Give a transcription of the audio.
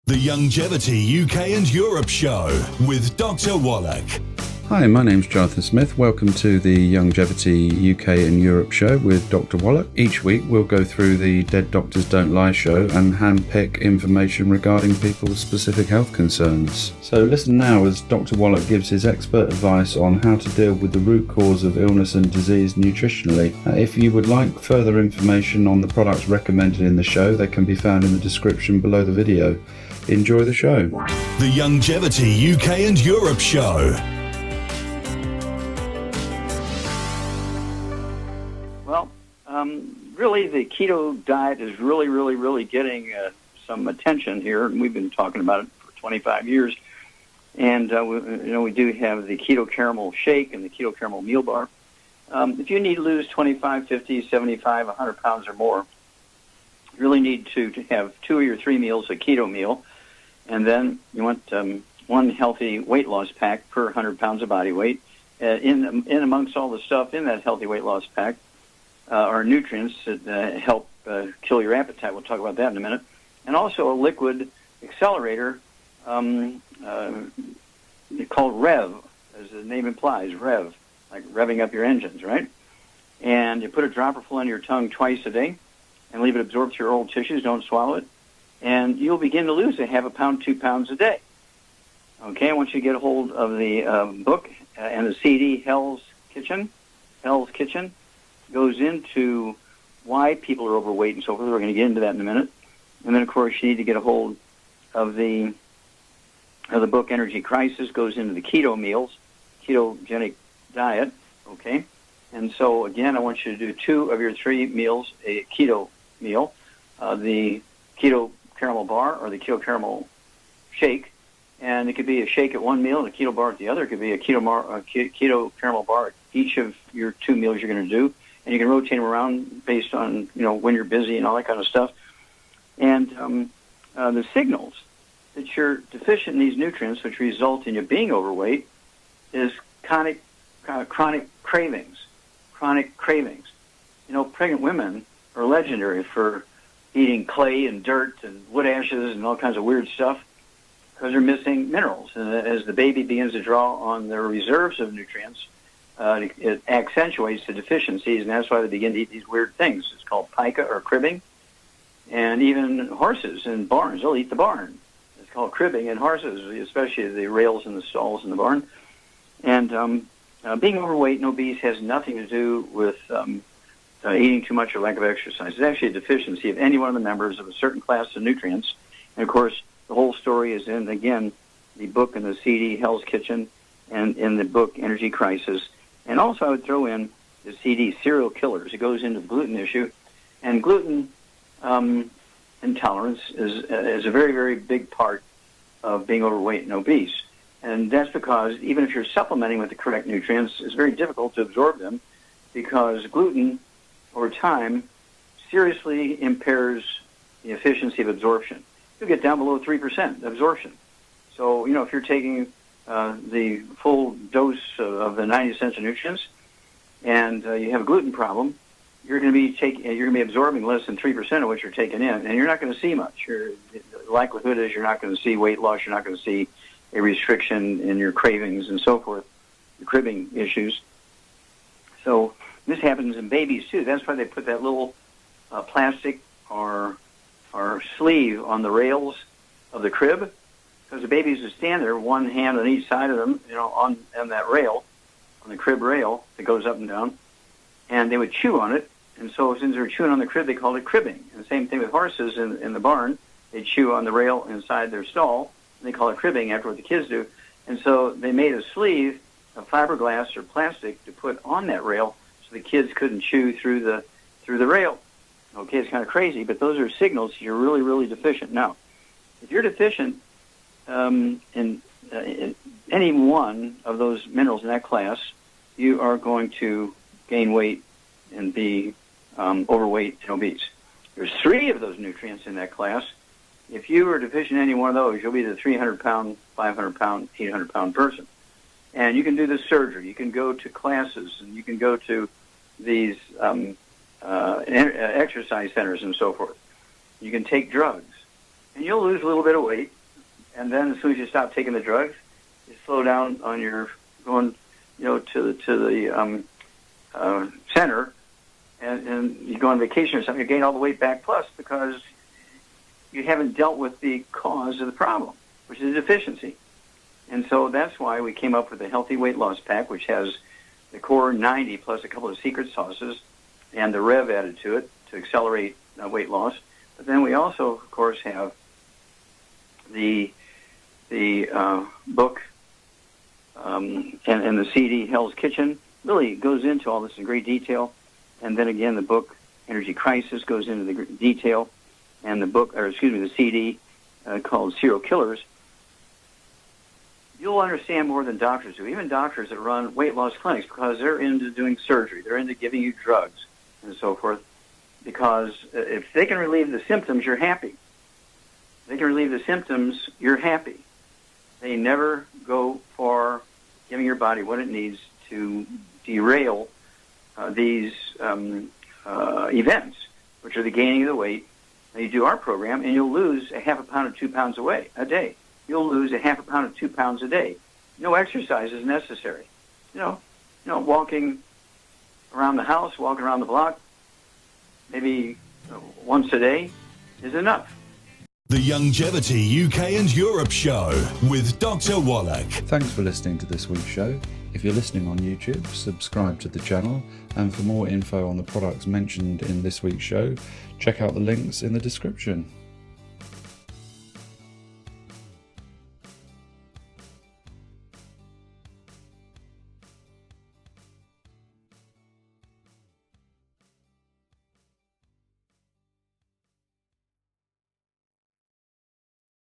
The Youngevity UK and Europe Show with Dr. Wallach. Hi, my name's Jonathan Smith. Welcome to the Youngevity UK and Europe Show with Dr. Wallach. Each week we'll go through the Dead Doctors Don't Lie show and handpick information regarding people's specific health concerns. So listen now as Dr. Wallach gives his expert advice on how to deal with the root cause of illness and disease nutritionally. If you would like further information on the products recommended in the show, they can be found in the description below the video. Enjoy the show. The Youngevity UK and Europe Show. Well, really the keto diet is really getting some attention here, and we've been talking about it for 25 years. And we do have the keto caramel shake and the keto caramel meal bar. If you need to lose 25, 50, 75, 100 pounds or more, you really need to have 2 or 3 meals a keto meal. And then you want one healthy weight loss pack per 100 pounds of body weight. In amongst all the stuff in that healthy weight loss pack are nutrients that help kill your appetite. We'll talk about that in a minute. And also a liquid accelerator called Rev, as the name implies, Rev, like revving up your engines, right? And you put a dropper full under your tongue twice a day and leave it absorb to your oral tissues. Don't swallow it. And you'll begin to lose a half a pound, 2 pounds a day. Okay, once you get a hold of the book and the CD, Hell's Kitchen goes into why people are overweight and so forth. We're going to get into that in a minute. And then, of course, you need to get a hold of the book Energy Crisis, goes into the keto meals, ketogenic diet, okay? And so, again, I want you to do 2 of your 3 meals, a keto meal, the keto caramel bar or the keto caramel shake, and it could be a shake at one meal and a keto bar at the other. It could be a keto caramel bar at each of your 2 meals you're going to do, and you can rotate them around based on when you're busy and all that kind of stuff. And the signals that you're deficient in these nutrients, which result in you being overweight, is chronic cravings. Chronic cravings. Pregnant women are legendary for eating clay and dirt and wood ashes and all kinds of weird stuff because they're missing minerals. And as the baby begins to draw on their reserves of nutrients, it accentuates the deficiencies, and that's why they begin to eat these weird things. It's called pica or cribbing. And even horses in barns, they'll eat the barn. It's called cribbing in horses, especially the rails and the stalls in the barn. And being overweight and obese has nothing to do with eating too much or lack of exercise. It's actually a deficiency of any one of the members of a certain class of nutrients. And, of course, the whole story is in, again, the book and the CD, Hell's Kitchen, and in the book, Energy Crisis. And also I would throw in the CD, Serial Killers. It goes into the gluten issue. And gluten intolerance is a very, very big part of being overweight and obese. And that's because even if you're supplementing with the correct nutrients, it's very difficult to absorb them because gluten over time seriously impairs the efficiency of absorption. You'll get down below 3% absorption. So, if you're taking the full dose of the 90 essential nutrients and you have a gluten problem, you're going to be absorbing less than 3% of what you're taking in, and you're not going to see much. The likelihood is you're not going to see weight loss, you're not going to see a restriction in your cravings and so forth, the cribbing issues. So this happens in babies, too. That's why they put that little plastic or sleeve on the rails of the crib, because the babies would stand there, one hand on each side of them, on that rail, on the crib rail that goes up and down, and they would chew on it. And so since they were chewing on the crib, they called it cribbing. And the same thing with horses in the barn. They chew on the rail inside their stall, and they call it cribbing after what the kids do. And so they made a sleeve of fiberglass or plastic to put on that rail so the kids couldn't chew through the rail. Okay, it's kind of crazy, but those are signals you're really, really deficient. Now, if you're deficient in any one of those minerals in that class, you are going to gain weight and be overweight and obese. There's 3 of those nutrients in that class. If you are deficient in any one of those, you'll be the 300-pound, 500-pound, 800-pound person. And you can do this surgery. You can go to classes, and you can go to these exercise centers and so forth. You can take drugs. And you'll lose a little bit of weight, and then as soon as you stop taking the drugs, you slow down on your going, to the center, and you go on vacation or something, you gain all the weight back plus because you haven't dealt with the cause of the problem, which is deficiency. And so that's why we came up with the Healthy Weight Loss Pack, which has the core 90 plus a couple of secret sauces and the Rev added to it to accelerate weight loss. But then we also, of course, have the book and the CD, Hell's Kitchen, really goes into all this in great detail. And then again, the book, Energy Crisis, goes into the detail. And the CD called Serial Killers, you'll understand more than doctors do, even doctors that run weight loss clinics, because they're into doing surgery. They're into giving you drugs and so forth, because if they can relieve the symptoms, you're happy. If they can relieve the symptoms, you're happy. They never go for giving your body what it needs to derail these events, which are the gaining of the weight. Now you do our program, and you'll lose a half a pound to 2 pounds a day. You'll lose a half a pound to 2 pounds a day. No exercise is necessary. Walking around the house, walking around the block, maybe once a day is enough. The Youngevity UK and Europe Show with Dr. Wallach. Thanks for listening to this week's show. If you're listening on YouTube, subscribe to the channel, and for more info on the products mentioned in this week's show, check out the links in the description.